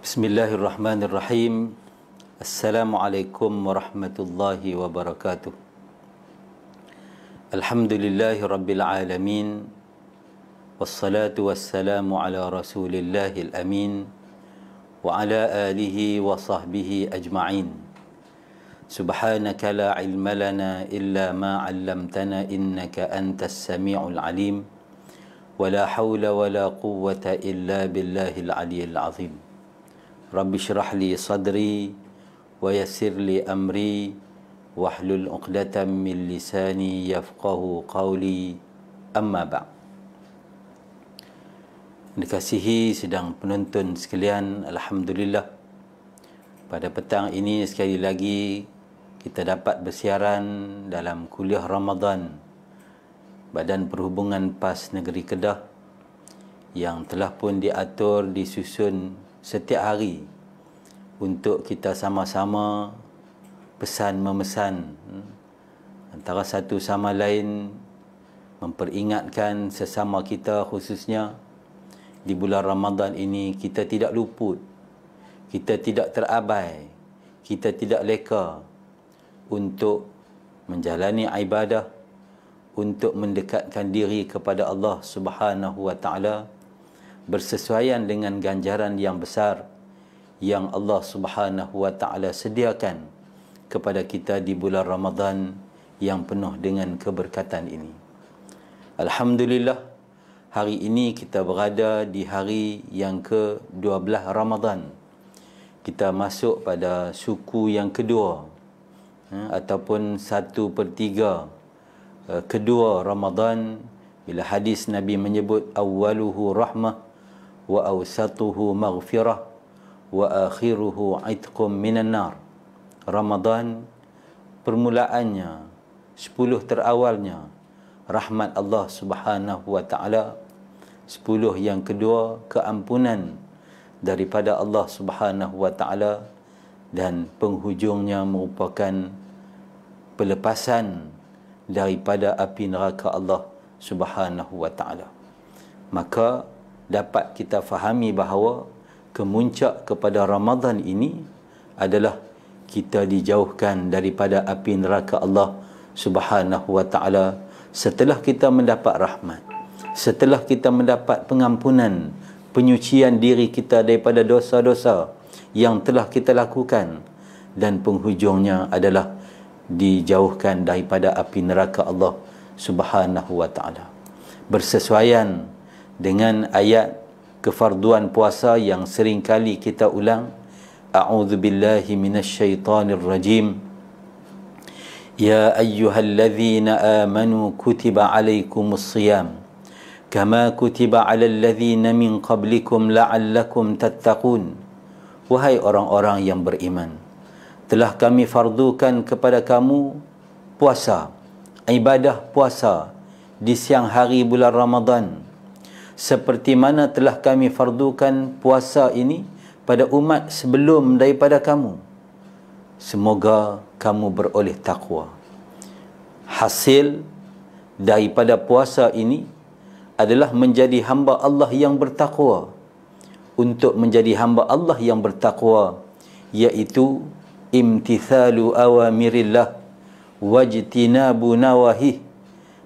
Bismillahirrahmanirrahim. Assalamualaikum warahmatullahi wabarakatuh. Alhamdulillahi rabbil alamin. Wassalatu wassalamu ala rasulillahil amin. Wa ala alihi wa sahbihi ajma'in. Subhanaka la ilma lana illa ma 'allamtana innaka antas sami'ul alim. Wa la hawla wa la quwwata illa billahil aliyyil azim. Rabbi syrah li sadri wa yassir li amri wahlul 'uqdatam min lisani yafqahu qawli, amma ba'. Dikasihi sidang penonton sekalian, alhamdulillah pada petang ini sekali lagi kita dapat bersiaran dalam kuliah Ramadan Badan Perhubungan PAS Negeri Kedah yang telah pun diatur, disusun setiap hari untuk kita sama-sama pesan memesan antara satu sama lain, memperingatkan sesama kita, khususnya di bulan Ramadan ini kita tidak luput, kita tidak terabai, kita tidak leka untuk menjalani ibadah, untuk mendekatkan diri kepada Allah Subhanahu wa taala bersesuaian dengan ganjaran yang besar yang Allah Subhanahu wa taala sediakan kepada kita di bulan Ramadan yang penuh dengan keberkatan ini. Alhamdulillah, hari ini kita berada di hari yang ke-12 Ramadan. Kita masuk pada suku yang kedua ataupun 1/3 kedua Ramadan, bila hadis Nabi menyebut awwaluhu rahmah wa awsatuhu maghfirah wa akhiruhu itqum minan nar. Ramadan permulaannya, 10 terawalnya rahmat Allah Subhanahu wa taala, 10 yang kedua keampunan daripada Allah Subhanahu wa taala, dan penghujungnya merupakan pelepasan daripada api neraka Allah Subhanahu wa taala. Maka dapat kita fahami bahawa kemuncak kepada Ramadan ini adalah kita dijauhkan daripada api neraka Allah Subhanahu wa taala setelah kita mendapat rahmat, setelah kita mendapat pengampunan, penyucian diri kita daripada dosa-dosa yang telah kita lakukan, dan penghujungnya adalah dijauhkan daripada api neraka Allah Subhanahu wa taala. Bersesuaian dengan ayat kefarduan puasa yang sering kali kita ulang, a'udzubillahi minasyaitonir rajim. Ya ayyuhalladzina amanu kutiba alaikumus shiyam kama kutiba alal ladzina min qablikum la'allakum tattaqun. Wahai orang-orang yang beriman, telah kami fardukan kepada kamu puasa, ibadah puasa di siang hari bulan Ramadan, seperti mana telah kami fardukan puasa ini pada umat sebelum daripada kamu. Semoga kamu beroleh takwa. Hasil daripada puasa ini adalah menjadi hamba Allah yang bertakwa. Untuk menjadi hamba Allah yang bertakwa, iaitu imtithalu awamirillah wajtinabu nawahih,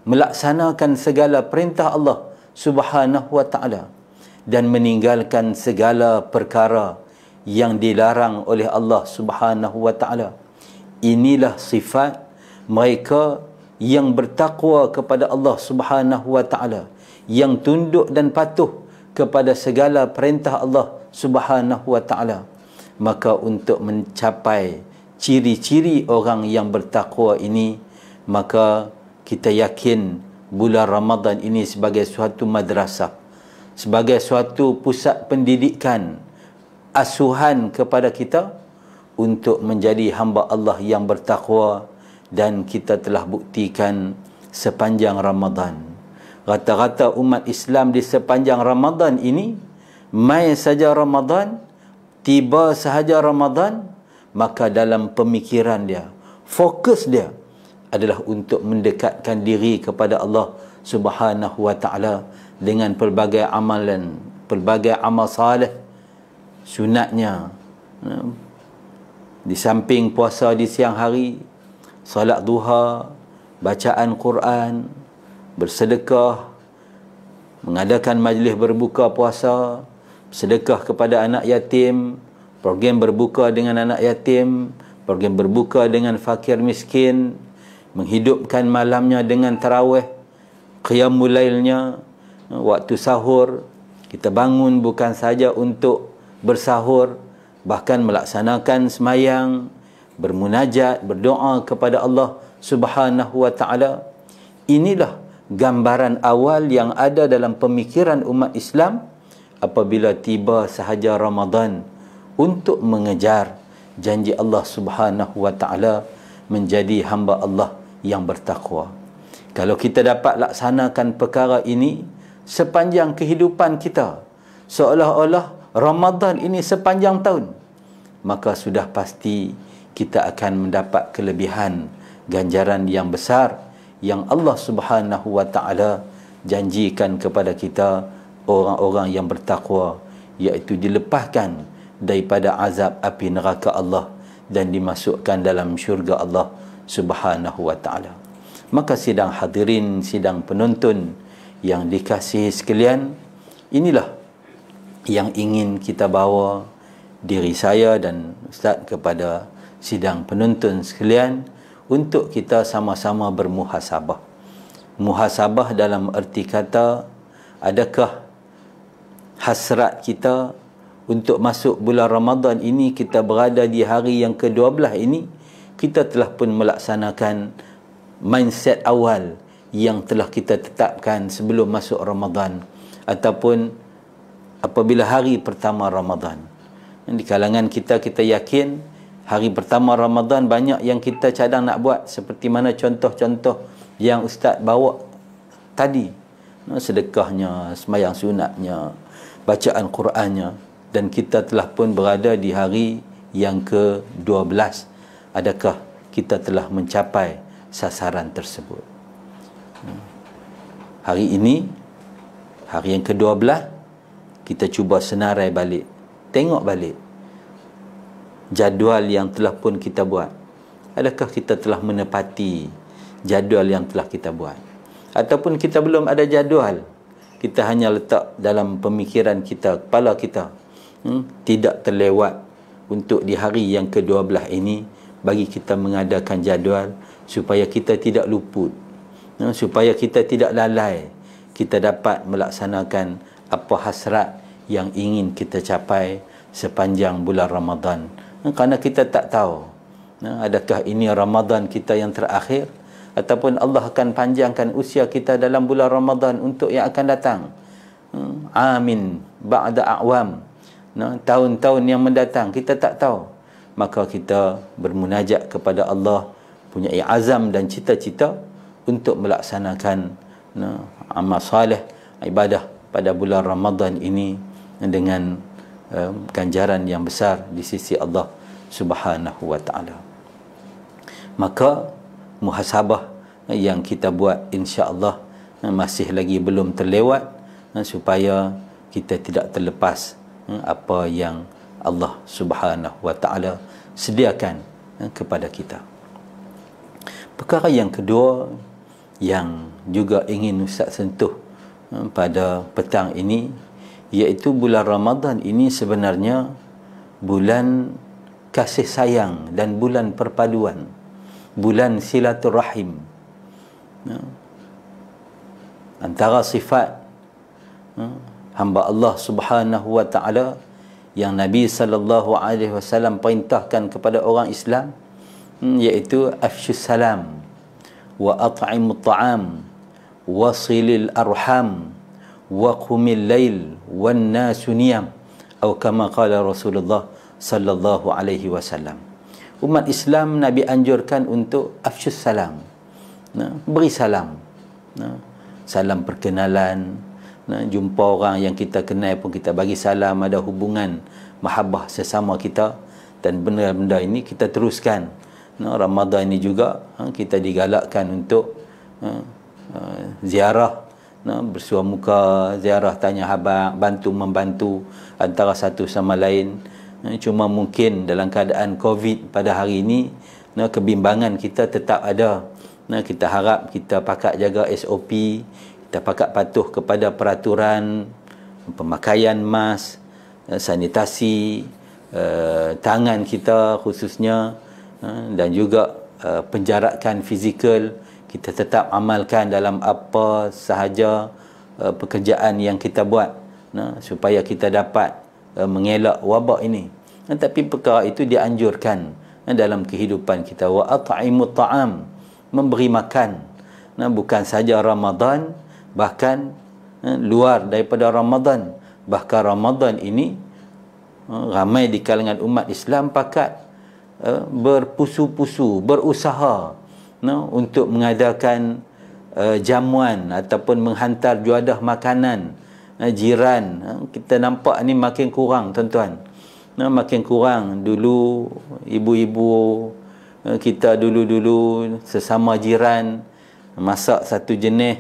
melaksanakan segala perintah Allah Subhanahu wa ta'ala dan meninggalkan segala perkara yang dilarang oleh Allah Subhanahu wa ta'ala. Inilah sifat mereka yang bertakwa kepada Allah Subhanahu wa ta'ala, yang tunduk dan patuh kepada segala perintah Allah Subhanahu wa ta'ala. Maka untuk mencapai ciri-ciri orang yang bertakwa ini, maka kita yakin bulan Ramadan ini sebagai suatu madrasah, sebagai suatu pusat pendidikan, asuhan kepada kita untuk menjadi hamba Allah yang bertakwa. Dan kita telah buktikan sepanjang Ramadan, rata-rata umat Islam di sepanjang Ramadan ini, mai saja Ramadan, tiba sahaja Ramadan, maka dalam pemikiran dia, fokus dia adalah untuk mendekatkan diri kepada Allah Subhanahu wa ta'ala dengan pelbagai amalan, pelbagai amal salih sunatnya, di samping puasa di siang hari, solat duha, bacaan Quran, bersedekah, mengadakan majlis berbuka puasa, sedekah kepada anak yatim, program berbuka dengan anak yatim, program berbuka dengan fakir miskin, menghidupkan malamnya dengan tarawih, qiyamul lailnya, waktu sahur, kita bangun bukan saja untuk bersahur, bahkan melaksanakan semayang, bermunajat, berdoa kepada Allah Subhanahu wa ta'ala. Inilah gambaran awal yang ada dalam pemikiran umat Islam apabila tiba sahaja Ramadan, untuk mengejar janji Allah Subhanahu wa ta'ala menjadi hamba Allah yang bertakwa. Kalau kita dapat laksanakan perkara ini sepanjang kehidupan kita, seolah-olah Ramadan ini sepanjang tahun, maka sudah pasti kita akan mendapat kelebihan ganjaran yang besar yang Allah Subhanahu wa ta'ala janjikan kepada kita, orang-orang yang bertakwa, iaitu dilepaskan daripada azab api neraka Allah dan dimasukkan dalam syurga Allah Subhanahu wa ta'ala. Maka sidang hadirin, sidang penonton yang dikasihi sekalian, inilah yang ingin kita bawa diri saya dan Ustaz kepada sidang penonton sekalian, untuk kita sama-sama bermuhasabah. Muhasabah dalam erti kata, adakah hasrat kita untuk masuk bulan Ramadan ini, kita berada di hari yang ke-12 ini, kita telah pun melaksanakan mindset awal yang telah kita tetapkan sebelum masuk Ramadan, ataupun apabila hari pertama Ramadan. Di kalangan kita, kita yakin hari pertama Ramadan banyak yang kita cadang nak buat, seperti mana contoh-contoh yang Ustaz bawa tadi, sedekahnya, sembahyang sunatnya, bacaan Qurannya, dan kita telah pun berada di hari yang ke-12. Adakah kita telah mencapai sasaran tersebut? Hari ini, hari yang ke-12, kita cuba senarai balik, tengok balik jadual yang telah pun kita buat. Adakah kita telah menepati jadual yang telah kita buat? Ataupun kita belum ada jadual, kita hanya letak dalam pemikiran kita, kepala kita, tidak terlewat untuk di hari yang ke-12 ini bagi kita mengadakan jadual supaya kita tidak luput, supaya kita tidak lalai, kita dapat melaksanakan apa hasrat yang ingin kita capai sepanjang bulan Ramadan. Kerana kita tak tahu adakah ini Ramadan kita yang terakhir, ataupun Allah akan panjangkan usia kita dalam bulan Ramadan untuk yang akan datang, amin ba'da a'wam, tahun-tahun yang mendatang, kita tak tahu. Maka kita bermunajat kepada Allah, punya azam dan cita-cita untuk melaksanakan amal salih, ibadah pada bulan Ramadan ini dengan ganjaran yang besar di sisi Allah Subhanahu wa ta'ala. Maka muhasabah yang kita buat insya-Allah masih lagi belum terlewat, supaya kita tidak terlepas apa yang Allah Subhanahu wa ta'ala sediakan kepada kita. Perkara yang kedua yang juga ingin Ustaz sentuh pada petang ini, iaitu bulan Ramadan ini sebenarnya bulan kasih sayang dan bulan perpaduan, bulan silaturahim. Antara sifat hamba Allah Subhanahu wa ta'ala yang Nabi sallallahu alaihi wasallam perintahkan kepada orang Islam, iaitu afshus salam wa at'imut ta'am wa silil arham wa qumil lail wan nasu niyam, atau kama qala Rasulullah sallallahu alaihi wasallam. Umat Islam Nabi anjurkan untuk afshus salam, beri salam, salam perkenalan, jumpa orang yang kita kenal pun kita bagi salam, ada hubungan mahabbah sesama kita. Dan benda-benda ini kita teruskan. Ramadan ini juga kita digalakkan untuk ziarah bersua muka, ziarah tanya khabar, bantu-membantu antara satu sama lain. Cuma mungkin dalam keadaan COVID pada hari ini, kebimbangan kita tetap ada. Kita harap kita pakat jaga SOP, kita pakat patuh kepada peraturan pemakaian mask, sanitasi, tangan kita khususnya, dan juga penjarakan fizikal kita tetap amalkan dalam apa sahaja pekerjaan yang kita buat, supaya kita dapat mengelak wabak ini. Tapi perkara itu dianjurkan dalam kehidupan kita. Wa at'imut ta'am, memberi makan, bukan saja Ramadan, bahkan luar daripada Ramadan. Bahkan Ramadan ini ramai di kalangan umat Islam pakat berpusu-pusu, berusaha untuk mengadakan jamuan ataupun menghantar juadah makanan jiran. Kita nampak ni makin kurang, tuan-tuan. Makin kurang. Dulu ibu-ibu kita dulu sesama jiran masak satu jenis,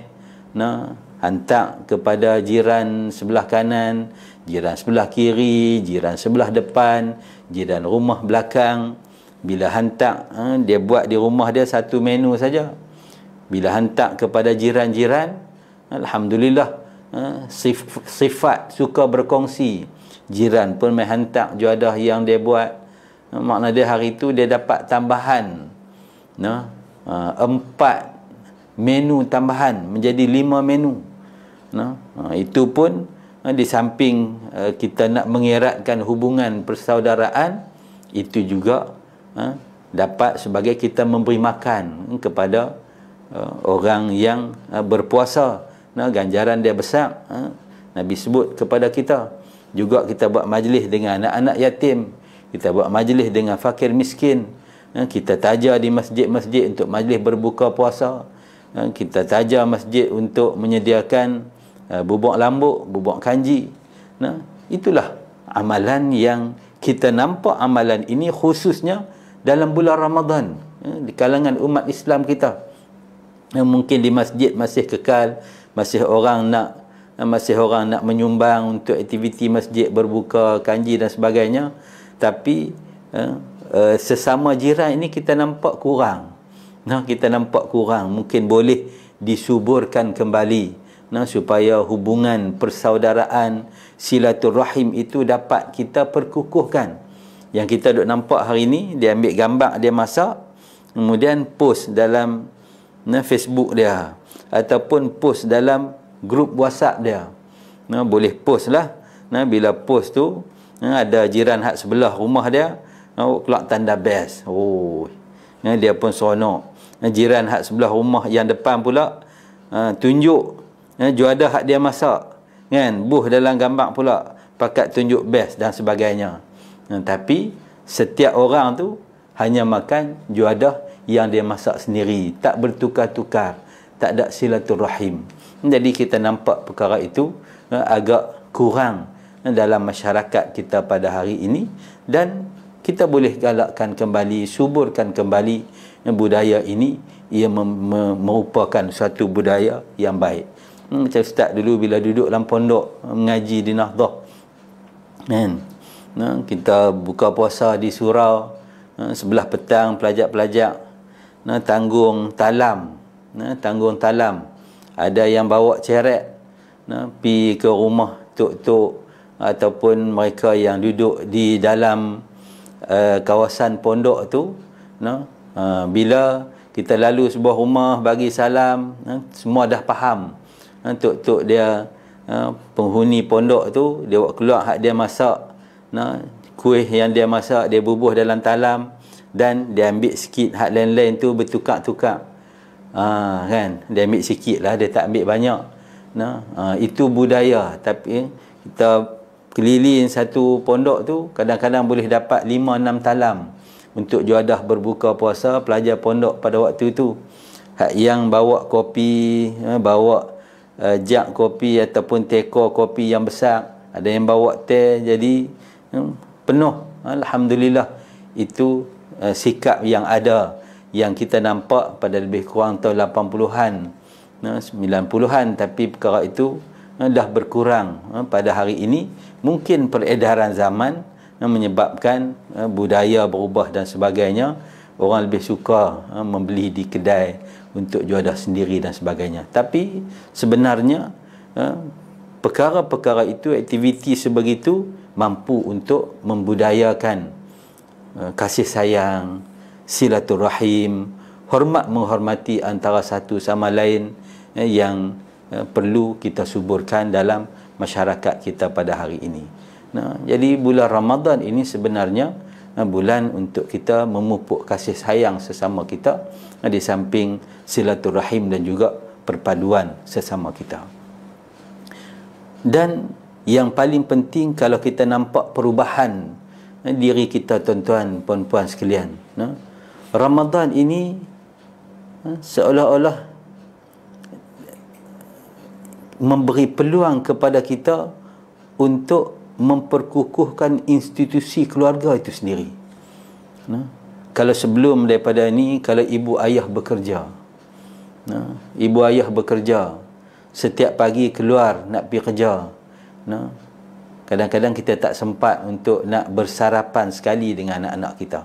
hantar kepada jiran sebelah kanan, jiran sebelah kiri, jiran sebelah depan, jiran rumah belakang. Bila hantar, dia buat di rumah dia satu menu saja. Bila hantar kepada jiran-jiran, alhamdulillah, sifat suka berkongsi. Jiran pun main hantar juadah yang dia buat. Makna dia hari itu dia dapat tambahan 4 menu tambahan menjadi 5 menu. Itu pun di samping kita nak mengeratkan hubungan persaudaraan, itu juga dapat sebagai kita memberi makan kepada orang yang berpuasa. Ganjaran dia besar. Nabi sebut kepada kita. Juga kita buat majlis dengan anak-anak yatim, kita buat majlis dengan fakir miskin, kita taja di masjid-masjid untuk majlis berbuka puasa, kita taja masjid untuk menyediakan bubuk lambuk, bubuk kanji. Itulah amalan yang kita nampak. Amalan ini khususnya dalam bulan Ramadan, di kalangan umat Islam kita. Mungkin di masjid masih kekal, masih orang nak menyumbang untuk aktiviti masjid, berbuka kanji dan sebagainya. Tapi sesama jiran ini kita nampak kurang. Kita nampak kurang. Mungkin boleh disuburkan kembali, supaya hubungan persaudaraan, silaturahim itu dapat kita perkukuhkan. Yang kita duk nampak hari ni, dia ambil gambar dia masak, kemudian post dalam Facebook dia, ataupun post dalam grup WhatsApp dia. Boleh post lah. Bila post tu, ada jiran hak sebelah rumah dia, keluar tanda best. Dia pun seronok. Jiran hak sebelah rumah yang depan pula tunjuk juadah hak dia masak, buh dalam gambar pula, pakat tunjuk best dan sebagainya. Tapi setiap orang tu hanya makan juadah yang dia masak sendiri, tak bertukar-tukar, tak ada silaturahim. Jadi kita nampak perkara itu agak kurang dalam masyarakat kita pada hari ini, dan kita boleh galakkan kembali, suburkan kembali budaya ini. Ia merupakan suatu budaya yang baik. Macam Ustaz dulu bila duduk dalam pondok mengaji di Nahdah, kita buka puasa di surau, sebelah petang pelajar-pelajar tanggung talam, ada yang bawa ceret, pi ke rumah tok-tok ataupun mereka yang duduk di dalam kawasan pondok tu. Bila kita lalu sebuah rumah bagi salam, semua dah faham. Tok-tok dia, penghuni pondok tu, dia buat keluar hak dia masak, kuih yang dia masak dia bubuh dalam talam, dan dia ambil sikit, hak lain-lain tu bertukar-tukar. Dia ambil sikit lah, dia tak ambil banyak. Itu budaya. Tapi kita keliling satu pondok tu, kadang-kadang boleh dapat 5-6 talam untuk juadah berbuka puasa pelajar pondok pada waktu itu. Hak yang bawa kopi, bawa jak kopi ataupun teko kopi yang besar, ada yang bawa teh, jadi penuh. Alhamdulillah, itu sikap yang ada, yang kita nampak pada lebih kurang tahun 80-an 90-an, tapi perkara itu dah berkurang pada hari ini. Mungkin peredaran zaman menyebabkan budaya berubah dan sebagainya. Orang lebih suka membeli di kedai untuk juadah sendiri dan sebagainya. Tapi sebenarnya perkara-perkara itu, aktiviti sebegitu mampu untuk membudayakan kasih sayang, silaturahim, hormat menghormati antara satu sama lain yang perlu kita suburkan dalam masyarakat kita pada hari ini. Jadi bulan Ramadan ini sebenarnya bulan untuk kita memupuk kasih sayang sesama kita, di samping silaturahim dan juga perpaduan sesama kita. Dan yang paling penting, kalau kita nampak perubahan diri kita, tuan-tuan, puan-puan sekalian, Ramadan ini seolah-olah memberi peluang kepada kita untuk memperkukuhkan institusi keluarga itu sendiri. Kalau sebelum daripada ni, kalau ibu ayah bekerja, setiap pagi keluar nak pergi kerja, kadang-kadang kita tak sempat untuk nak bersarapan sekali dengan anak-anak kita.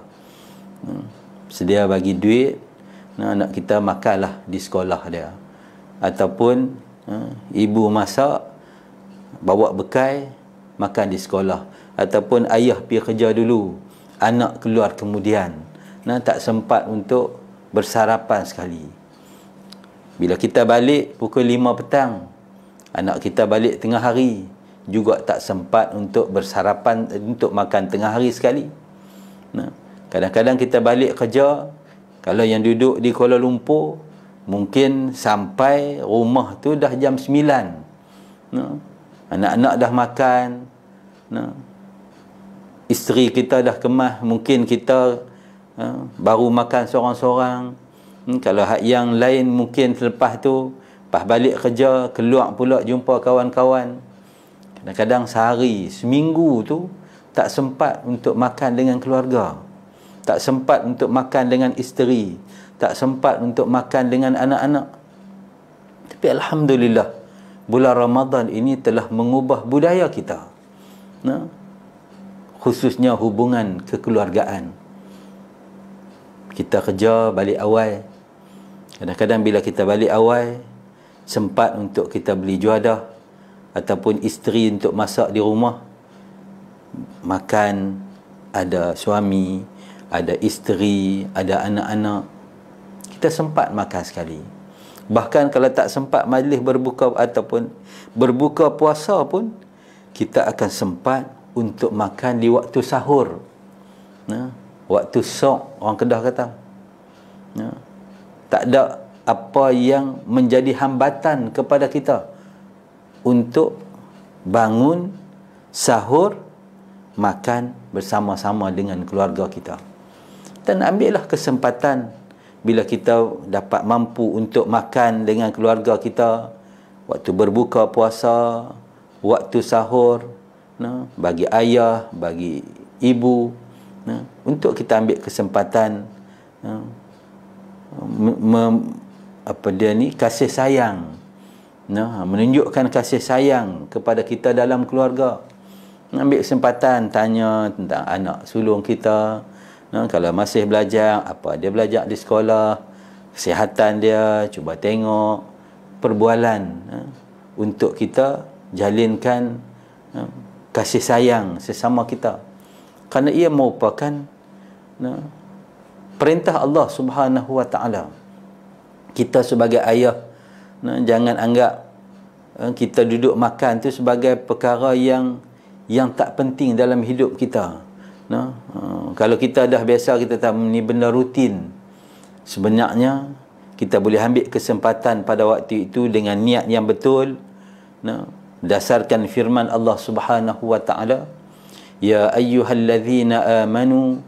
Sedia bagi duit, anak kita makanlah di sekolah dia, ataupun ibu masak bawa bekal makan di sekolah, ataupun ayah pergi kerja dulu, anak keluar kemudian. Tak sempat untuk bersarapan sekali. Bila kita balik pukul 5 petang, anak kita balik tengah hari, juga tak sempat untuk bersarapan, untuk makan tengah hari sekali. Kadang-kadang kita balik kerja, kalau yang duduk di Kuala Lumpur, mungkin sampai rumah tu dah jam 9. Anak-anak dah makan, isteri kita dah kemas, mungkin kita baru makan seorang-seorang. Kalau yang lain mungkin selepas tu, lepas balik kerja, keluar pula jumpa kawan-kawan. Kadang-kadang sehari, seminggu tu tak sempat untuk makan dengan keluarga, tak sempat untuk makan dengan isteri, tak sempat untuk makan dengan anak-anak. Tapi alhamdulillah, bulan Ramadan ini telah mengubah budaya kita, khususnya hubungan kekeluargaan. Kita kerja balik awal, kadang-kadang bila kita balik awal, sempat untuk kita beli juadah, ataupun isteri untuk masak di rumah. Makan, ada suami, ada isteri, ada anak-anak, kita sempat makan sekali. Bahkan kalau tak sempat majlis berbuka ataupun berbuka puasa pun, kita akan sempat untuk makan di waktu sahur, waktu sok, orang Kedah kata. Tak ada apa yang menjadi hambatan kepada kita untuk bangun, sahur, makan bersama-sama dengan keluarga kita. Dan ambillah kesempatan bila kita dapat mampu untuk makan dengan keluarga kita, waktu berbuka puasa, waktu sahur, bagi ayah, bagi ibu, untuk kita ambil kesempatan kasih sayang, menunjukkan kasih sayang kepada kita dalam keluarga. Ambil kesempatan tanya tentang anak sulung kita, kalau masih belajar, apa dia belajar di sekolah, kesihatan dia, cuba tengok perbualan, untuk kita jalinkan kasih sayang sesama kita, kerana ia merupakan perintah Allah Subhanahu wa ta'ala. Kita sebagai ayah, jangan anggap kita duduk makan tu sebagai perkara yang tak penting dalam hidup kita. Kalau kita dah biasa, kita tahu ni benda rutin, sebenarnya kita boleh ambil kesempatan pada waktu itu dengan niat yang betul, berdasarkan firman Allah Subhanahu wa ta'ala, ya ayyuhallazina amanu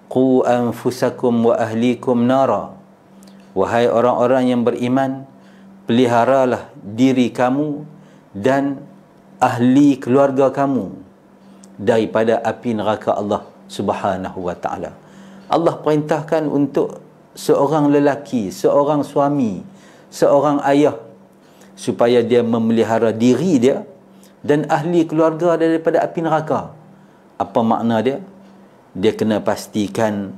qu anfusakum wa ahlikum nara. Wahai orang-orang yang beriman, peliharalah diri kamu dan ahli keluarga kamu daripada api neraka Allah Subhanahu wa ta'ala. Allah perintahkan untuk seorang lelaki, seorang suami, seorang ayah supaya dia memelihara diri dia dan ahli keluarga daripada api neraka. Apa makna dia? Dia kena pastikan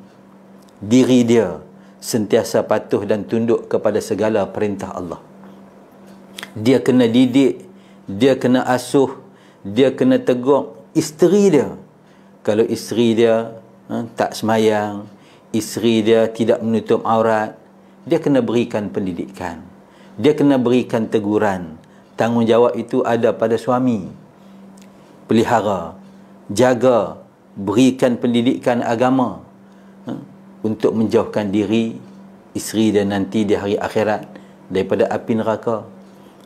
diri dia sentiasa patuh dan tunduk kepada segala perintah Allah. Dia kena didik, dia kena asuh, dia kena tegur isteri dia. Kalau isteri dia tak semayang, isteri dia tidak menutup aurat, dia kena berikan pendidikan, dia kena berikan teguran. Tanggungjawab itu ada pada suami. Pelihara, jaga, berikan pendidikan agama untuk menjauhkan diri isteri dan nanti di hari akhirat daripada api neraka.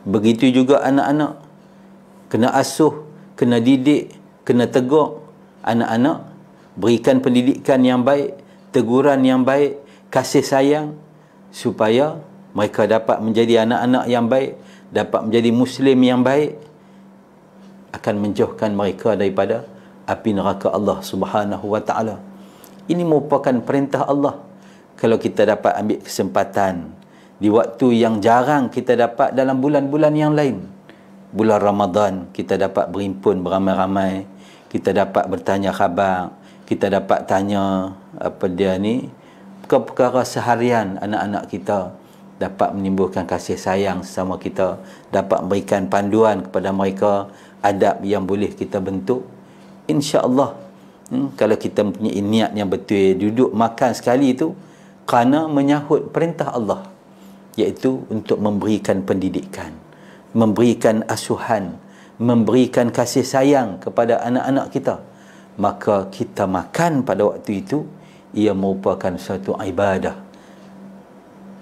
Begitu juga anak-anak, kena asuh, kena didik, kena tegur anak-anak, berikan pendidikan yang baik, teguran yang baik, kasih sayang, supaya mereka dapat menjadi anak-anak yang baik, dapat menjadi Muslim yang baik, akan menjauhkan mereka daripada api neraka Allah Subhanahu wa ta'ala. Ini merupakan perintah Allah. Kalau kita dapat ambil kesempatan di waktu yang jarang kita dapat dalam bulan-bulan yang lain, bulan Ramadan, kita dapat berhimpun beramai-ramai, kita dapat bertanya khabar, kita dapat tanya apa dia ni, perkara seharian anak-anak kita, dapat menimbulkan kasih sayang sesama kita, dapat memberikan panduan kepada mereka adab yang boleh kita bentuk. InsyaAllah, kalau kita mempunyai niat yang betul, duduk makan sekali itu kerana menyahut perintah Allah, iaitu untuk memberikan pendidikan, memberikan asuhan, memberikan kasih sayang kepada anak-anak kita, maka kita makan pada waktu itu, ia merupakan suatu ibadah.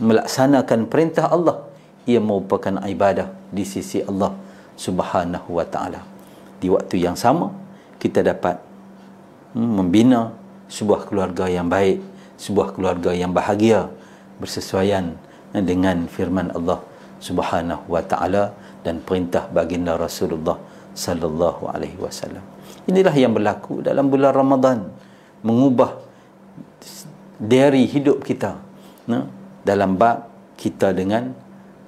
Melaksanakan perintah Allah, ia merupakan ibadah di sisi Allah Subhanahu wa ta'ala. Di waktu yang sama, kita dapat membina sebuah keluarga yang baik, sebuah keluarga yang bahagia, bersesuaian dengan firman Allah Subhanahu wa ta'ala dan perintah baginda Rasulullah sallallahu alaihi wasallam. Inilah yang berlaku dalam bulan Ramadan, mengubah dari hidup kita dalam bab kita dengan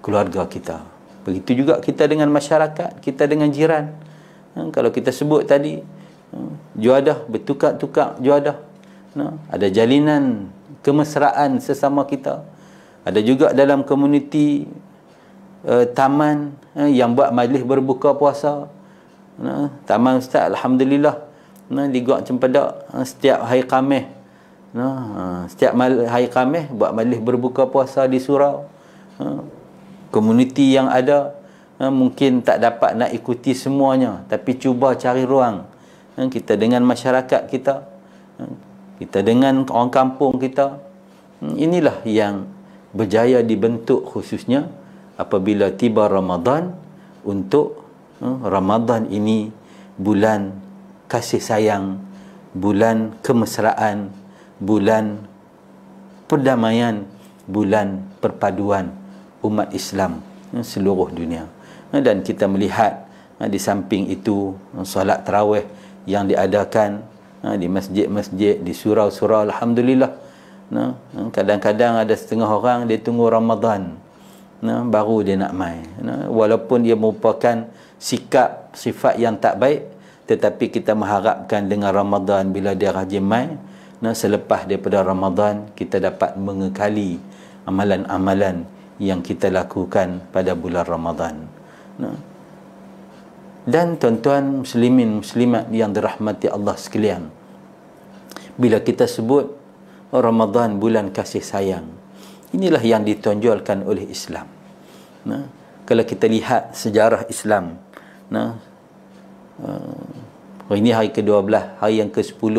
keluarga kita. Begitu juga kita dengan masyarakat, kita dengan jiran. Kalau kita sebut tadi, juadah, bertukar-tukar juadah, ada jalinan kemesraan sesama kita. Ada juga dalam komuniti taman yang buat majlis berbuka puasa. Taman Ustaz, Alhamdulillah, di Gua Cempedak, setiap hari Khamis, setiap hari Khamis buat majlis berbuka puasa di surau. Komuniti yang ada mungkin tak dapat nak ikuti semuanya, tapi cuba cari ruang. Kita dengan masyarakat kita, kita dengan orang kampung kita, inilah yang berjaya dibentuk, khususnya apabila tiba Ramadan. Untuk Ramadan ini bulan kasih sayang, bulan kemesraan, bulan perdamaian, bulan perpaduan umat Islam seluruh dunia. Dan kita melihat di samping itu solat tarawih yang diadakan di masjid-masjid, di surau-surau, Alhamdulillah. Kadang-kadang ada setengah orang dia tunggu Ramadan baru dia nak mai. Walaupun dia merupakan sikap, sifat yang tak baik, tetapi kita mengharapkan dengan Ramadan bila dia rajin mai, selepas daripada Ramadan kita dapat mengekali amalan-amalan yang kita lakukan pada bulan Ramadan. Dan tuan-tuan muslimin muslimat yang dirahmati Allah sekalian, bila kita sebut Ramadan bulan kasih sayang, inilah yang ditonjolkan oleh Islam. Kalau kita lihat sejarah Islam, ini hari ke-12, hari yang ke-10,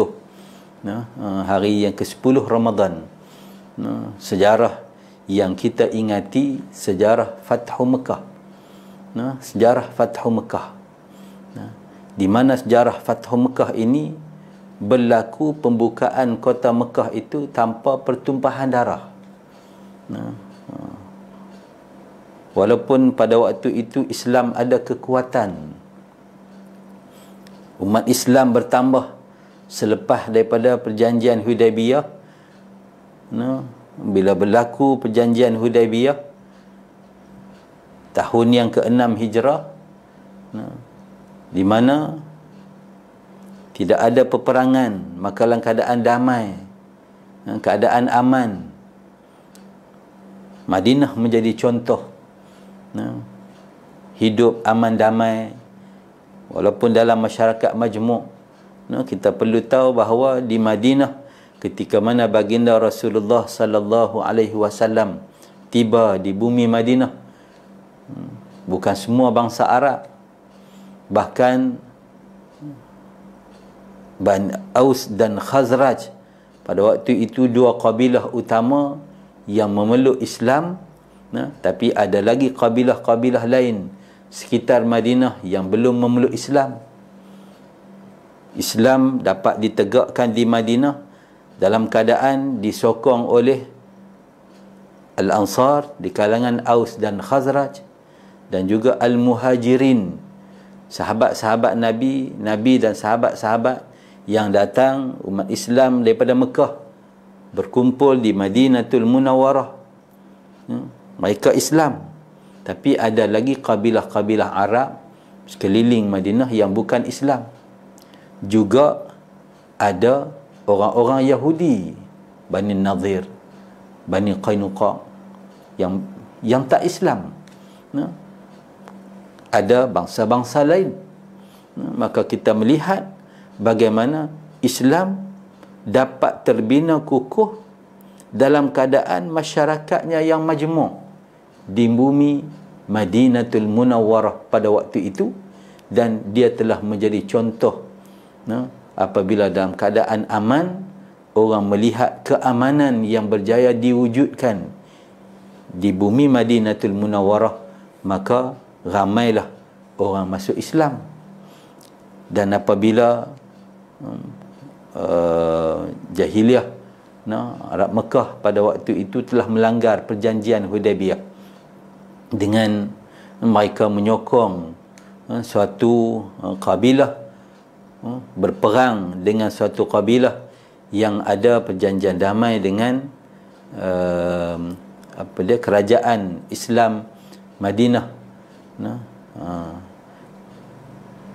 hari yang ke-10 Ramadan. Sejarah yang kita ingati, sejarah Fathu Mekah. Sejarah Fathu Mekah, di mana sejarah Fathu Mekah ini berlaku pembukaan kota Mekah itu tanpa pertumpahan darah. Walaupun pada waktu itu Islam ada kekuatan, umat Islam bertambah selepas daripada perjanjian Hudaibiyah. Bila berlaku perjanjian Hudaibiyah, tahun yang ke-6 Hijrah, di mana tidak ada peperangan, maka dalam keadaan damai, keadaan aman, Madinah menjadi contoh hidup aman damai. Walaupun dalam masyarakat majmuk, kita perlu tahu bahawa di Madinah ketika mana baginda Rasulullah sallallahu alaihi wasallam tiba di bumi Madinah, bukan semua bangsa Arab, bahkan Bani Aus dan Khazraj pada waktu itu dua kabilah utama yang memeluk Islam, tapi ada lagi kabilah-kabilah lain sekitar Madinah yang belum memeluk Islam. Islam dapat ditegakkan di Madinah dalam keadaan disokong oleh Al-Ansar di kalangan Aus dan Khazraj, dan juga Al-Muhajirin, sahabat-sahabat Nabi dan sahabat-sahabat yang datang umat Islam daripada Mekah berkumpul di Madinatul Munawwarah. Mereka Islam, tapi ada lagi kabilah-kabilah Arab sekeliling Madinah yang bukan Islam. Juga ada orang-orang Yahudi, Bani Nadir, Bani Qainuqa, yang tak Islam. Ada bangsa-bangsa lain. Maka kita melihat bagaimana Islam dapat terbina kukuh dalam keadaan masyarakatnya yang majmuk di bumi Madinatul Munawwarah pada waktu itu, dan dia telah menjadi contoh. Apabila dalam keadaan aman, orang melihat keamanan yang berjaya diwujudkan di bumi Madinatul Munawwarah, maka ramailah orang masuk Islam. Dan apabila jahiliyah Arab Mekah pada waktu itu telah melanggar perjanjian Hudaybiyah dengan mereka menyokong suatu kabilah berperang dengan suatu kabilah yang ada perjanjian damai dengan kerajaan Islam Madinah,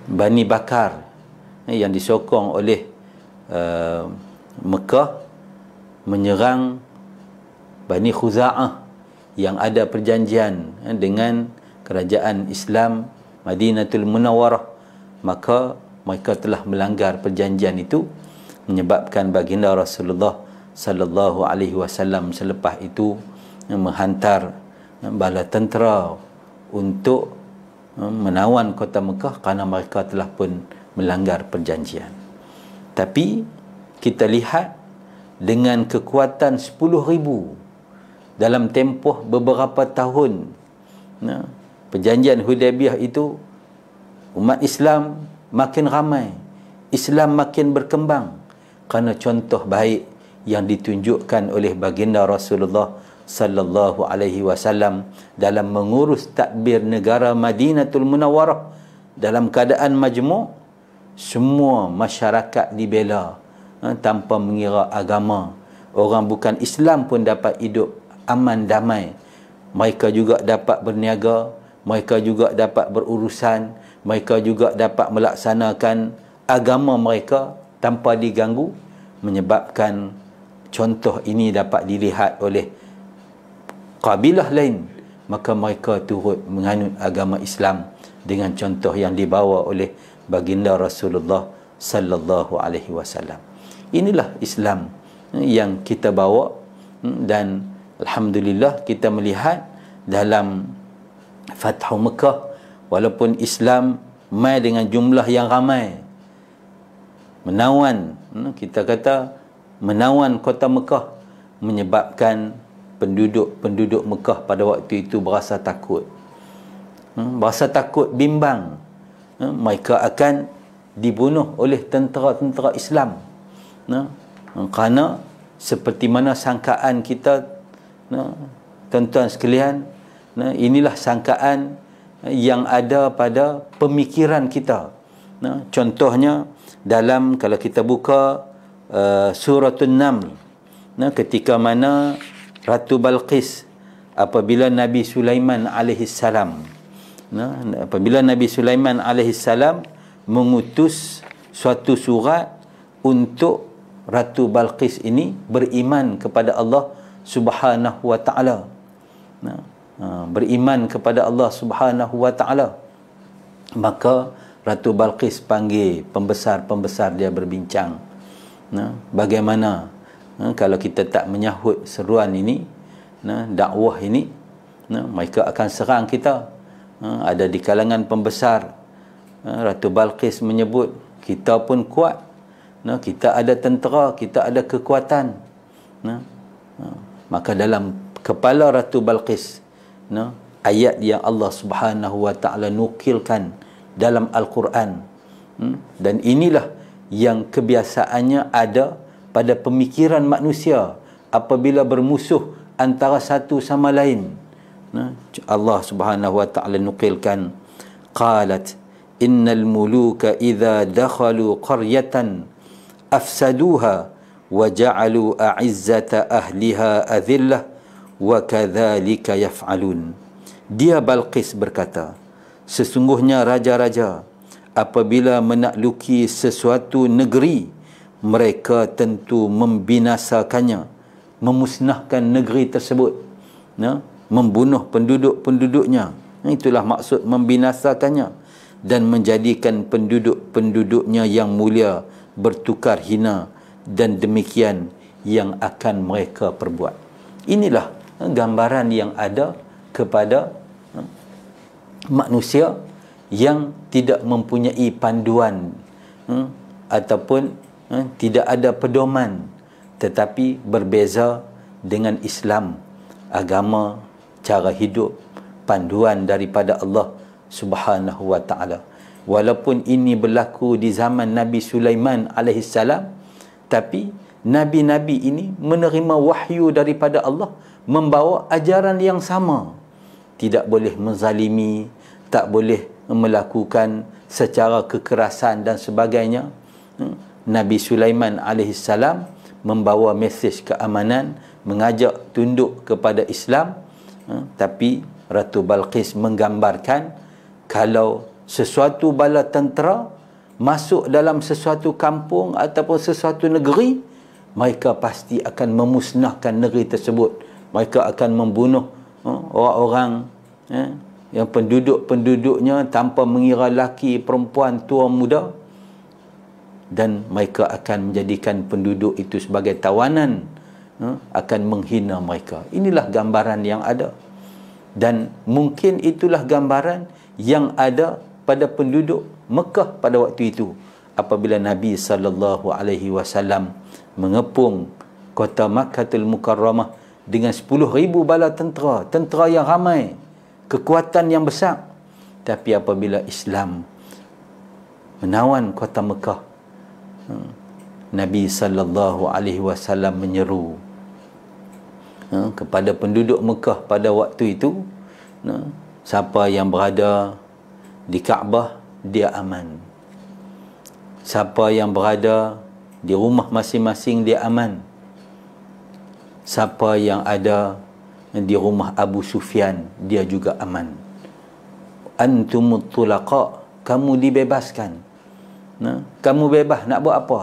Bani Bakar, yang disokong oleh Mekah menyerang Bani Khuza'ah yang ada perjanjian dengan kerajaan Islam Madinatul Munawwarah. Maka mereka telah melanggar perjanjian itu, menyebabkan baginda Rasulullah sallallahu alaihi wasallam selepas itu menghantar bala tentera untuk menawan kota Mekah kerana mereka telah pun melanggar perjanjian. Tapi kita lihat dengan kekuatan 10,000 dalam tempoh beberapa tahun perjanjian Hudaybiyah itu, umat Islam makin ramai, Islam makin berkembang kerana contoh baik yang ditunjukkan oleh baginda Rasulullah sallallahu alaihi wasallam dalam mengurus tadbir negara Madinatul Munawwarah dalam keadaan majmuk. Semua masyarakat dibela tanpa mengira agama. Orang bukan Islam pun dapat hidup aman damai. Mereka juga dapat berniaga, mereka juga dapat berurusan, mereka juga dapat melaksanakan agama mereka tanpa diganggu. Menyebabkan contoh ini dapat dilihat oleh kabilah lain, maka mereka turut menganut agama Islam dengan contoh yang dibawa oleh baginda Rasulullah sallallahu alaihi wasallam. Inilah Islam yang kita bawa, dan alhamdulillah kita melihat dalam Fathu Mekah, walaupun Islam mai dengan jumlah yang ramai, menawan, kita kata menawan kota Mekah, menyebabkan penduduk Mekah pada waktu itu berasa takut. Berasa takut, bimbang. Mereka akan dibunuh oleh tentera-tentera Islam. Kerana seperti mana sangkaan kita, tuan-tuan sekalian, inilah sangkaan yang ada pada pemikiran kita. Contohnya dalam, kalau kita buka Suratul Naml, ketika mana Ratu Balqis, apabila Nabi Sulaiman alaihi salam Apabila Nabi Sulaiman alaihissalam mengutus suatu surat untuk Ratu Balqis ini beriman kepada Allah Subhanahu wa taala. Beriman kepada Allah Subhanahu wa taala. Maka Ratu Balqis panggil pembesar-pembesar dia berbincang. Bagaimana kalau kita tak menyahut seruan ini, dakwah ini, mereka akan serang kita. Ada di kalangan pembesar, Ratu Balqis menyebut, kita pun kuat, kita ada tentera, kita ada kekuatan. Maka dalam kepala Ratu Balqis, ayat yang Allah Subhanahu wa taala nukilkan dalam Al-Quran, dan inilah yang kebiasaannya ada pada pemikiran manusia apabila bermusuh antara satu sama lain. Allah Subhanahu wa taala nukilkan, qalat innal muluka idza dakhalu qaryatan afsaduha wa ja'alu a'izzata ahliha adhillah wa kadzalika yaf'alun. Dia Balqis berkata, sesungguhnya raja-raja apabila menakluki sesuatu negeri, mereka tentu membinasakannya, memusnahkan negeri tersebut, membunuh penduduk-penduduknya. Itulah maksud membinasakannya, dan menjadikan penduduk-penduduknya yang mulia bertukar hina, dan demikian yang akan mereka perbuat. Inilah gambaran yang ada kepada manusia yang tidak mempunyai panduan ataupun tidak ada pedoman, tetapi berbeza dengan Islam, agama, cara hidup, panduan daripada Allah Subhanahu wa taala. Walaupun ini berlaku di zaman Nabi Sulaiman alaihissalam, tapi nabi-nabi ini menerima wahyu daripada Allah, membawa ajaran yang sama. Tidak boleh menzalimi, tak boleh melakukan secara kekerasan dan sebagainya. Nabi Sulaiman alaihissalam membawa mesej keamanan, mengajak tunduk kepada Islam. Tapi Ratu Balqis menggambarkan, kalau sesuatu bala tentera masuk dalam sesuatu kampung ataupun sesuatu negeri, mereka pasti akan memusnahkan negeri tersebut. Mereka akan membunuh orang-orang yang penduduk-penduduknya tanpa mengira laki, perempuan, tua, muda, dan mereka akan menjadikan penduduk itu sebagai tawanan, akan menghina mereka. Inilah gambaran yang ada, dan mungkin itulah gambaran yang ada pada penduduk Mekah pada waktu itu apabila Nabi SAW mengepung kota Makkahul Mukarramah dengan 10,000 bala tentera yang ramai, kekuatan yang besar. Tapi apabila Islam menawan kota Mekah, Nabi SAW menyeru kepada penduduk Mekah pada waktu itu, siapa yang berada di Kaabah, dia aman. Siapa yang berada di rumah masing-masing, dia aman. Siapa yang ada di rumah Abu Sufyan, dia juga aman. Antumut tulaqa, kamu dibebaskan. Kamu bebas nak buat apa?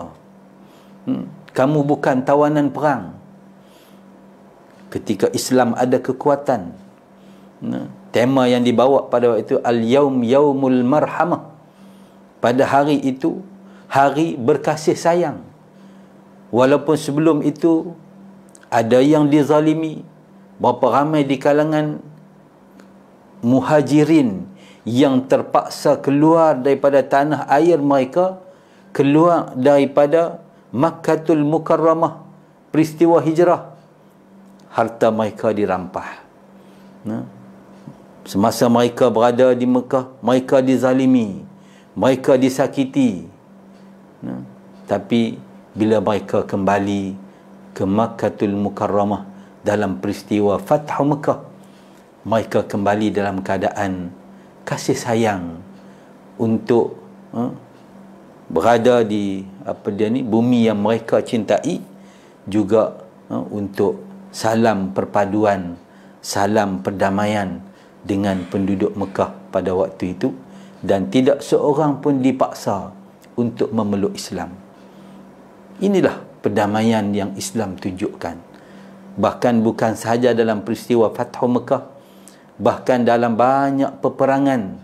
Kamu bukan tawanan perang. Ketika Islam ada kekuatan, tema yang dibawa pada waktu itu al-yaum yaumul marhamah. Pada hari itu hari berkasih sayang. Walaupun sebelum itu ada yang dizalimi, berapa ramai di kalangan muhajirin yang terpaksa keluar daripada tanah air mereka, keluar daripada Makkahul Mukarramah, peristiwa hijrah, harta mereka dirampas. Semasa mereka berada di Mekah, mereka dizalimi, mereka disakiti. Tapi bila mereka kembali ke Makkahul Mukarramah dalam peristiwa Fathu Mekah, mereka kembali dalam keadaan kasih sayang untuk berada di bumi yang mereka cintai, juga untuk salam perpaduan, salam perdamaian, dengan penduduk Mekah pada waktu itu, dan tidak seorang pun dipaksa untuk memeluk Islam. Inilah perdamaian yang Islam tunjukkan. Bahkan bukan sahaja dalam peristiwa Fathu Mekah, bahkan dalam banyak peperangan,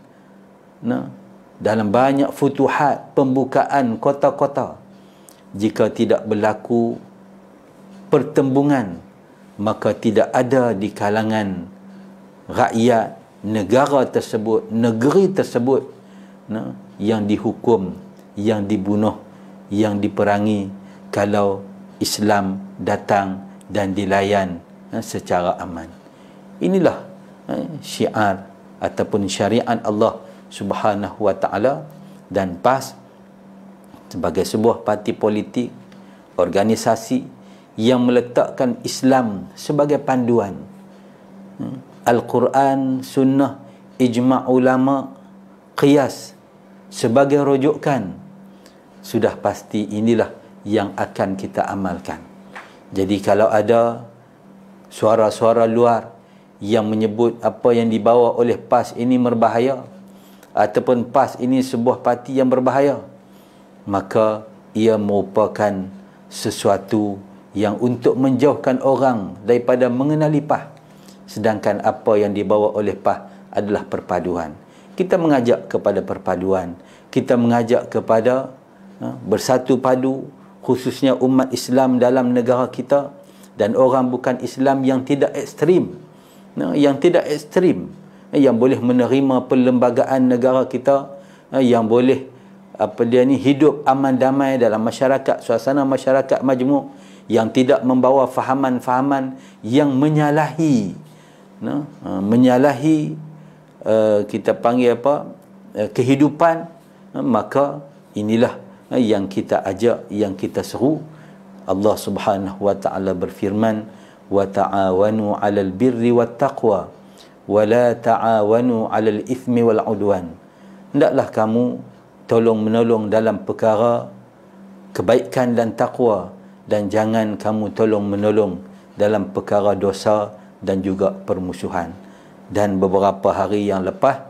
dalam banyak futuhat, pembukaan kota-kota, jika tidak berlaku pertembungan, maka tidak ada di kalangan rakyat negara tersebut, negeri tersebut, yang dihukum, yang dibunuh, yang diperangi kalau Islam datang dan dilayan secara aman. Inilah syiar ataupun syariat Allah Subhanahu wa ta'ala. Dan PAS sebagai sebuah parti politik, organisasi yang meletakkan Islam sebagai panduan, Al-Quran, Sunnah, Ijma' ulama, Qiyas sebagai rujukan, sudah pasti inilah yang akan kita amalkan. Jadi kalau ada suara-suara luar yang menyebut apa yang dibawa oleh PAS ini berbahaya, ataupun PAS ini sebuah parti yang berbahaya, maka ia merupakan sesuatu yang untuk menjauhkan orang daripada mengenali PAS. Sedangkan apa yang dibawa oleh PAS adalah perpaduan. Kita mengajak kepada perpaduan, kita mengajak kepada bersatu padu, khususnya umat Islam dalam negara kita, dan orang bukan Islam yang tidak ekstrim, yang boleh menerima perlembagaan negara kita, yang boleh hidup aman damai dalam masyarakat, suasana masyarakat majmuk, yang tidak membawa fahaman-fahaman yang menyalahi kita panggil kehidupan. Maka inilah yang kita ajak, yang kita seru. Allah Subhanahu wa ta'ala berfirman, wa ta'awanu 'alal birri wat taqwa wa la ta'awanu 'alal ithmi wal 'udwan. Hendaklah kamu tolong menolong dalam perkara kebaikan dan takwa, dan jangan kamu tolong menolong dalam perkara dosa dan juga permusuhan. Dan beberapa hari yang lepas,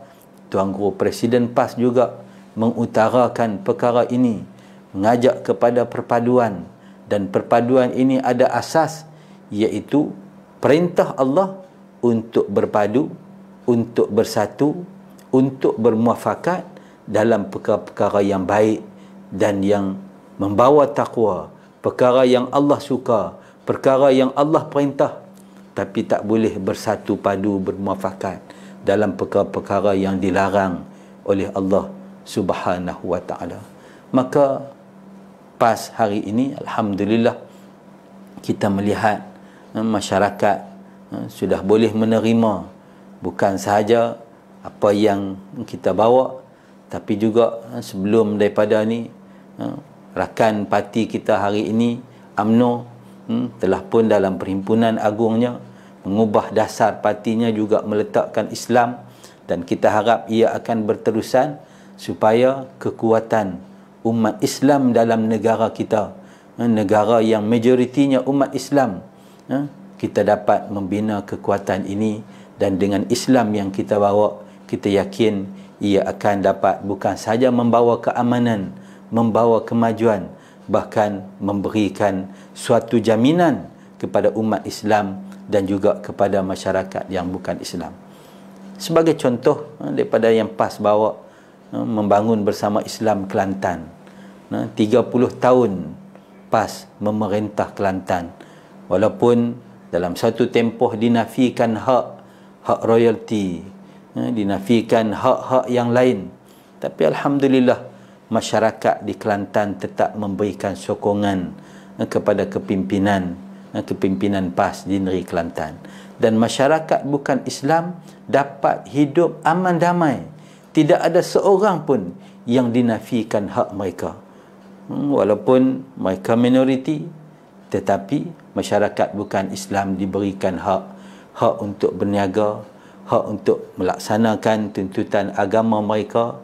Tuan Guru Presiden PAS juga mengutarakan perkara ini, mengajak kepada perpaduan. Dan perpaduan ini ada asas, iaitu perintah Allah untuk berpadu, untuk bersatu, untuk bermuafakat dalam perkara-perkara yang baik dan yang membawa takwa, perkara yang Allah suka, perkara yang Allah perintah. Tapi tak boleh bersatu padu, bermuafakat dalam perkara-perkara yang dilarang oleh Allah Subhanahu wa ta'ala. Maka PAS hari ini, alhamdulillah, kita melihat masyarakat sudah boleh menerima bukan sahaja apa yang kita bawa, tapi juga sebelum daripada ni, rakan parti kita hari ini, UMNO, telah pun dalam perhimpunan agungnya mengubah dasar partinya, juga meletakkan Islam, dan kita harap ia akan berterusan supaya kekuatan umat Islam dalam negara kita, negara yang majoritinya umat Islam, kita dapat membina kekuatan ini. Dan dengan Islam yang kita bawa, kita yakin ia akan dapat bukan sahaja membawa keamanan, membawa kemajuan, bahkan memberikan suatu jaminan kepada umat Islam dan juga kepada masyarakat yang bukan Islam. Sebagai contoh daripada yang PAS bawa, membangun bersama Islam Kelantan. 30 tahun PAS memerintah Kelantan, walaupun dalam satu tempoh dinafikan hak royalti, dinafikan hak-hak yang lain, tapi alhamdulillah masyarakat di Kelantan tetap memberikan sokongan kepada kepimpinan PAS di negeri Kelantan, dan masyarakat bukan Islam dapat hidup aman damai. Tidak ada seorang pun yang dinafikan hak mereka, walaupun mereka minoriti, tetapi masyarakat bukan Islam diberikan hak untuk berniaga, hak untuk melaksanakan tuntutan agama mereka,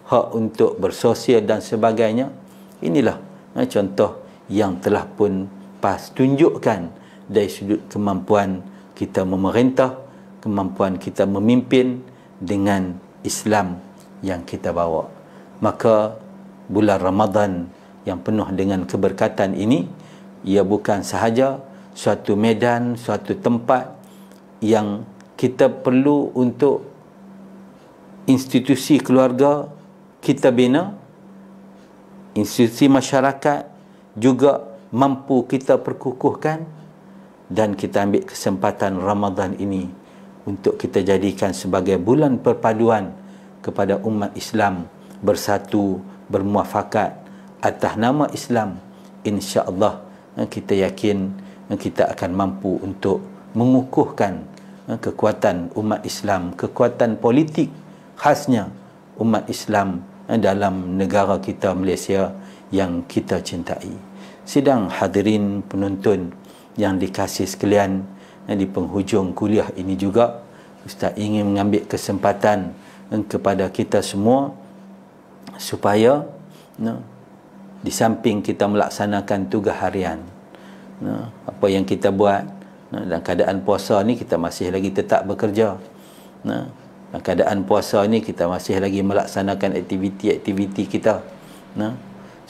hak untuk bersosial dan sebagainya. Inilah contoh yang telah pun PAS tunjukkan dari sudut kemampuan kita memerintah, kemampuan kita memimpin dengan Islam yang kita bawa. Maka bulan Ramadan yang penuh dengan keberkatan ini, ia bukan sahaja suatu medan, suatu tempat yang kita perlu untuk institusi keluarga kita bina, institusi masyarakat juga mampu kita perkukuhkan, dan kita ambil kesempatan Ramadan ini untuk kita jadikan sebagai bulan perpaduan kepada umat Islam bersatu, bermuafakat atas nama Islam. Insya-Allah kita yakin kita akan mampu untuk mengukuhkan kekuatan umat Islam, kekuatan politik khasnya umat Islam dalam negara kita Malaysia yang kita cintai. Sidang hadirin penonton yang dikasihi sekalian, di penghujung kuliah ini juga Ustaz ingin mengambil kesempatan kepada kita semua supaya di samping kita melaksanakan tugas harian, apa yang kita buat dalam keadaan puasa ni, kita masih lagi tetap bekerja. Dalam keadaan puasa ni kita masih lagi melaksanakan aktiviti-aktiviti kita,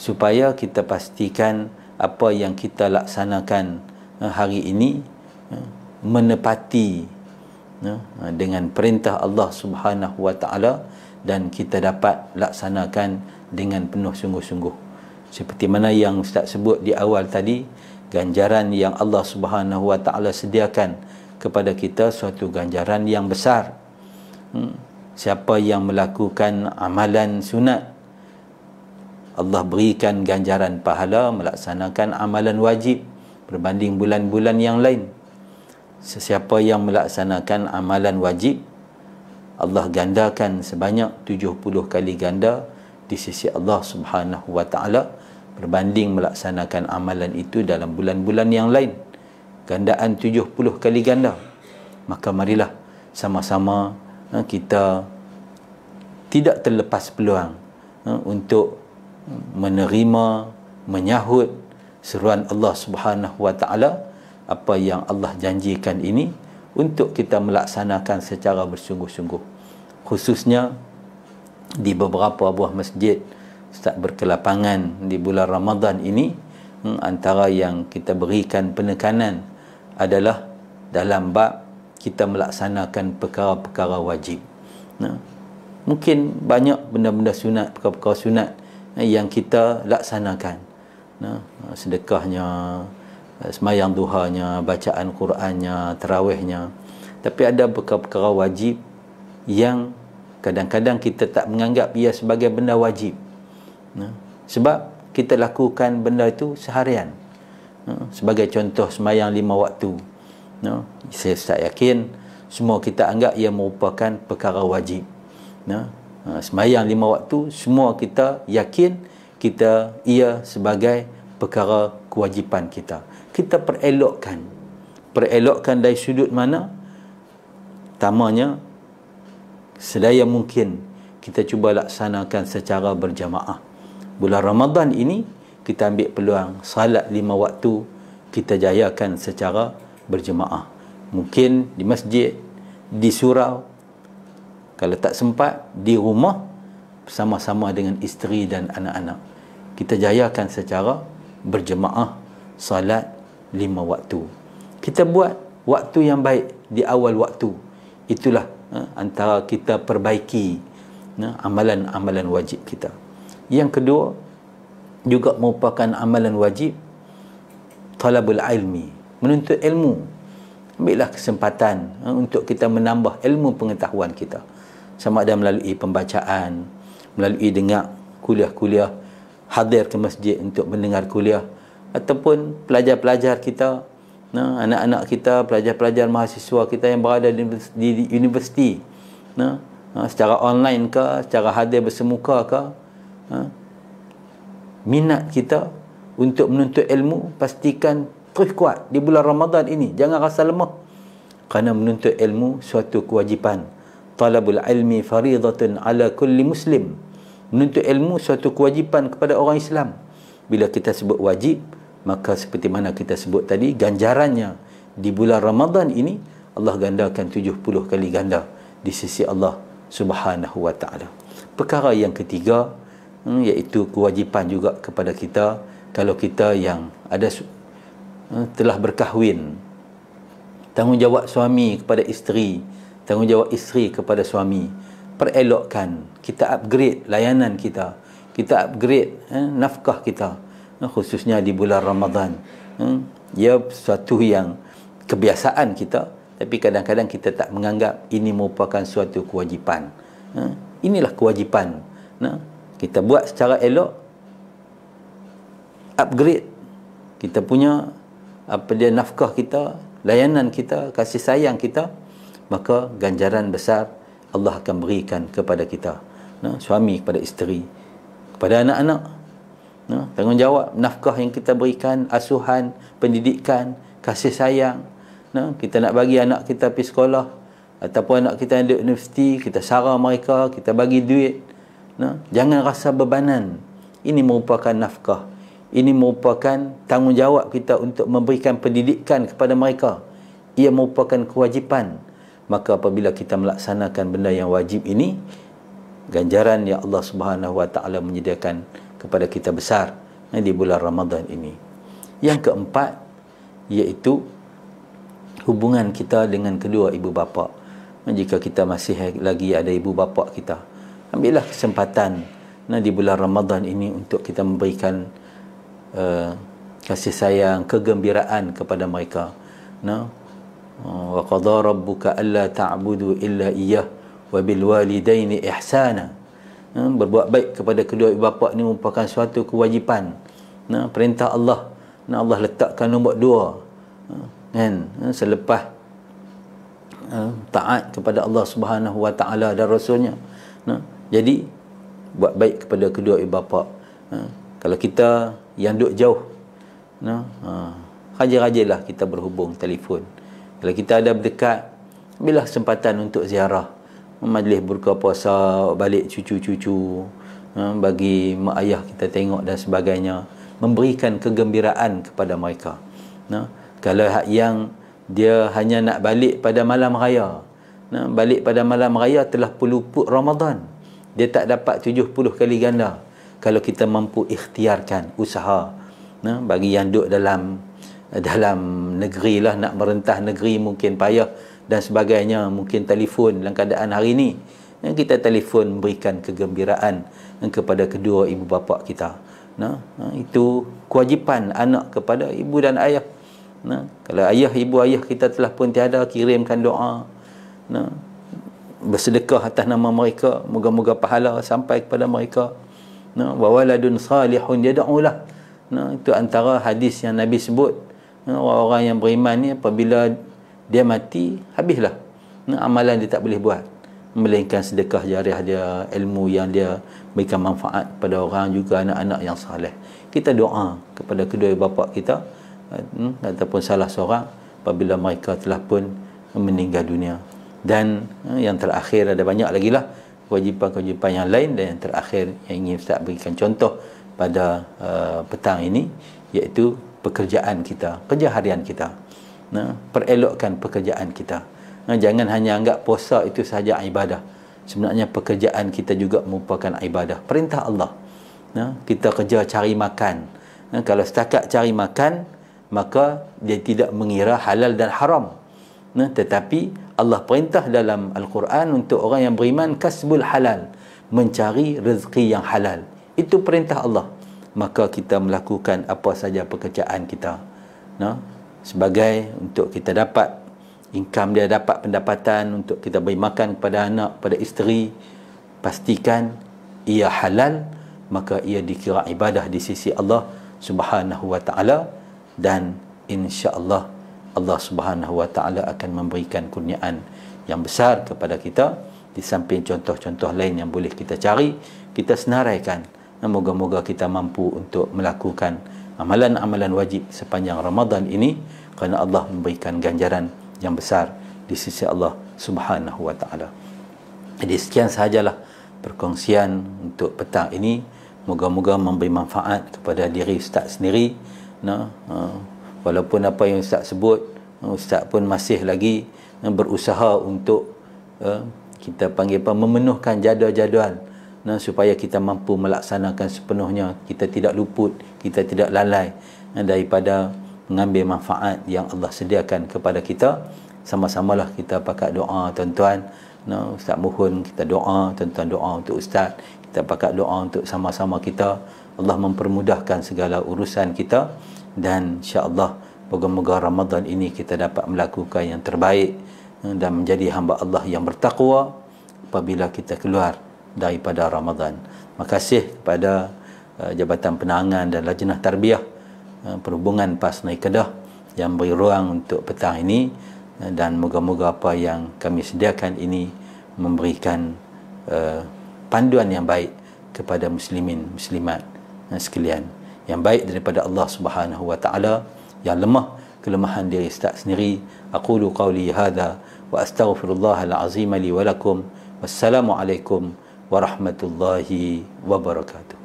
supaya kita pastikan apa yang kita laksanakan hari ini menepati dengan perintah Allah Subhanahu wa taala, dan kita dapat laksanakan dengan penuh sungguh-sungguh. Seperti mana yang Ustaz sebut di awal tadi, ganjaran yang Allah Subhanahu wa taala sediakan kepada kita suatu ganjaran yang besar. Siapa yang melakukan amalan sunat, Allah berikan ganjaran pahala melaksanakan amalan wajib berbanding bulan-bulan yang lain. Sesiapa yang melaksanakan amalan wajib, Allah gandakan sebanyak 70 kali ganda di sisi Allah Subhanahu wa taala berbanding melaksanakan amalan itu dalam bulan-bulan yang lain. Gandaan 70 kali ganda. Maka marilah sama-sama kita tidak terlepas peluang untuk menerima, menyahut seruan Allah Subhanahu wa taala, apa yang Allah janjikan ini, untuk kita melaksanakan secara bersungguh-sungguh. Khususnya di beberapa buah masjid Ustaz berkelapangan di bulan Ramadan ini, antara yang kita berikan penekanan adalah dalam bab kita melaksanakan perkara-perkara wajib. Mungkin banyak benda-benda sunat, perkara-perkara sunat yang kita laksanakan, sedekahnya, semayang duhanya, bacaan Qurannya, tarawihnya. Tapi ada perkara-perkara wajib yang kadang-kadang kita tak menganggap ia sebagai benda wajib, sebab kita lakukan benda itu seharian. Sebagai contoh, semayang 5 waktu, saya tak yakin semua kita anggap ia merupakan perkara wajib. Semayang 5 waktu, semua kita yakin ia sebagai perkara kewajipan kita. Kita perelokkan dari sudut mana? Pertamanya, sedaya mungkin kita cuba laksanakan secara berjamaah. Bulan Ramadan ini kita ambil peluang salat 5 waktu kita jayakan secara berjemaah. Mungkin di masjid, di surau, kalau tak sempat di rumah bersama-sama dengan isteri dan anak-anak, kita jayakan secara berjemaah salat 5 waktu. Kita buat waktu yang baik di awal waktu. Itulah antara kita perbaiki amalan-amalan wajib kita. Yang kedua, juga merupakan amalan wajib, talabul ilmi, menuntut ilmu. Ambillah kesempatan untuk kita menambah ilmu pengetahuan kita, sama ada melalui pembacaan, melalui dengar kuliah-kuliah, hadir ke masjid untuk mendengar kuliah, ataupun pelajar-pelajar kita, anak-anak kita, pelajar-pelajar mahasiswa kita yang berada di universiti, secara online ke, secara hadir bersemuka ke, minat kita untuk menuntut ilmu pastikan terus kuat di bulan Ramadan ini. Jangan rasa lemah, kerana menuntut ilmu suatu kewajipan. Talabul ilmi faridatun ala kulli muslim. Menuntut ilmu suatu kewajipan kepada orang Islam. Bila kita sebut wajib, maka seperti mana kita sebut tadi, ganjarannya di bulan Ramadan ini Allah gandakan 70 kali ganda di sisi Allah Subhanahu wa ta'ala. Perkara yang ketiga, iaitu kewajipan juga kepada kita, kalau kita yang ada telah berkahwin, tanggungjawab suami kepada isteri, tanggungjawab isteri kepada suami, perelokkan, kita upgrade layanan kita, kita upgrade nafkah kita, khususnya di bulan Ramadan. Ia sesuatu yang kebiasaan kita, tapi kadang-kadang kita tak menganggap ini merupakan suatu kewajipan. Inilah kewajipan. Kita buat secara elok, upgrade kita punya nafkah kita, layanan kita, kasih sayang kita, maka ganjaran besar Allah akan berikan kepada kita. Suami kepada isteri, kepada anak-anak, tanggungjawab nafkah yang kita berikan, asuhan, pendidikan, kasih sayang. Kita nak bagi anak kita pergi sekolah, ataupun anak kita ada universiti, kita sara mereka, kita bagi duit. Jangan rasa bebanan. Ini merupakan nafkah, ini merupakan tanggungjawab kita untuk memberikan pendidikan kepada mereka. Ia merupakan kewajipan. Maka apabila kita melaksanakan benda yang wajib ini, ganjaran yang Allah Subhanahu wa ta'ala menyediakan kepada kita besar di bulan Ramadan ini. Yang keempat, iaitu hubungan kita dengan kedua ibu bapa. Jika kita masih lagi ada ibu bapa kita, ambillah kesempatan di bulan Ramadan ini untuk kita memberikan kasih sayang, kegembiraan kepada mereka. Wa qadha rabbuka alla ta'budu illa iyyah wa bil walidaini ihsana. Berbuat baik kepada kedua ibu bapa ini merupakan suatu kewajipan. Perintah Allah. Allah letakkan nombor 2 kan, selepas taat kepada Allah Subhanahu wa ta'ala dan Rasulnya. Jadi buat baik kepada kedua ibu bapa. Kalau kita yang duduk jauh, rajin-rajinlah kita berhubung telefon. Kalau kita ada berdekat, ambillah kesempatan untuk ziarah, majlis berbuka puasa, balik cucu-cucu, bagi mak ayah kita tengok dan sebagainya, memberikan kegembiraan kepada mereka. Kalau yang dia hanya nak balik pada malam raya, balik pada malam raya telah peluput Ramadan, dia tak dapat 70 kali ganda. Kalau kita mampu ikhtiarkan usaha, bagi yang duduk dalam negeri lah, nak merentah negeri mungkin payah dan sebagainya, mungkin telefon dalam keadaan hari ini, kita telefon berikan kegembiraan kepada kedua ibu bapa kita. Itu kewajipan anak kepada ibu dan ayah. Kalau ibu ayah kita telah pun tiada, kirimkan doa, bersedekah atas nama mereka, moga-moga pahala sampai kepada mereka. Wa waladun salihun yad'ulah. Itu antara hadis yang Nabi sebut, orang-orang yang beriman ni apabila dia mati, habislah amalan dia tak boleh buat, melainkan sedekah jariah dia, ilmu yang dia berikan manfaat pada orang, juga anak-anak yang saleh. Kita doa kepada kedua bapa kita, ataupun salah seorang apabila mereka telah pun meninggal dunia. Dan yang terakhir, ada banyak lagi lah kewajipan-kewajipan yang lain. Dan yang terakhir yang ingin Ustaz berikan contoh pada petang ini, iaitu pekerjaan kita, kerja harian kita. Perelokkan pekerjaan kita. Jangan hanya anggap puasa itu sahaja ibadah. Sebenarnya pekerjaan kita juga merupakan ibadah. Perintah Allah. Kita kerja cari makan. Kalau setakat cari makan, maka dia tidak mengira halal dan haram. Tetapi Allah perintah dalam Al-Quran untuk orang yang beriman, kasbul halal, mencari rezeki yang halal. Itu perintah Allah. Maka kita melakukan apa saja pekerjaan kita, sebagai untuk kita dapat income, dia dapat pendapatan untuk kita beri makan kepada anak, kepada isteri. Pastikan ia halal, maka ia dikira ibadah di sisi Allah Subhanahu wa ta'ala. Dan insya-Allah Allah Subhanahu wa ta'ala akan memberikan kurniaan yang besar kepada kita. Di samping contoh-contoh lain yang boleh kita cari, kita senaraikan. Moga-moga kita mampu untuk melakukan amalan-amalan wajib sepanjang Ramadan ini, kerana Allah memberikan ganjaran yang besar di sisi Allah Subhanahu wa ta'ala. Jadi sekian sahajalah perkongsian untuk petang ini. Moga-moga memberi manfaat kepada diri Ustaz sendiri. Walaupun apa yang Ustaz sebut Ustaz pun masih lagi berusaha untuk kita panggil apa, memenuhkan jadual-jadual supaya kita mampu melaksanakan sepenuhnya, kita tidak luput, kita tidak lalai daripada mengambil manfaat yang Allah sediakan kepada kita. Sama-samalah kita pakat doa tuan-tuan. Ustaz mohon kita doa, tuan-tuan doa untuk Ustaz, kita pakat doa untuk sama-sama kita, Allah mempermudahkan segala urusan kita, dan insya-Allah moga-moga Ramadan ini kita dapat melakukan yang terbaik dan menjadi hamba Allah yang bertakwa apabila kita keluar daripada Ramadan. Terima kasih kepada Jabatan Penangan dan Lajnah Tarbiyah Perhubungan PAS Naik Kedah yang beri ruang untuk petang ini, dan moga-moga apa yang kami sediakan ini memberikan panduan yang baik kepada muslimin muslimat sekalian, yang baik daripada Allah Subhanahu wa taala, yang lemah kelemahan diri Ustaz sendiri. Aqulu qawli hadha wa astaghfirullahal azim li wa lakum. Wassalamualaikum warahmatullahi wabarakatuh.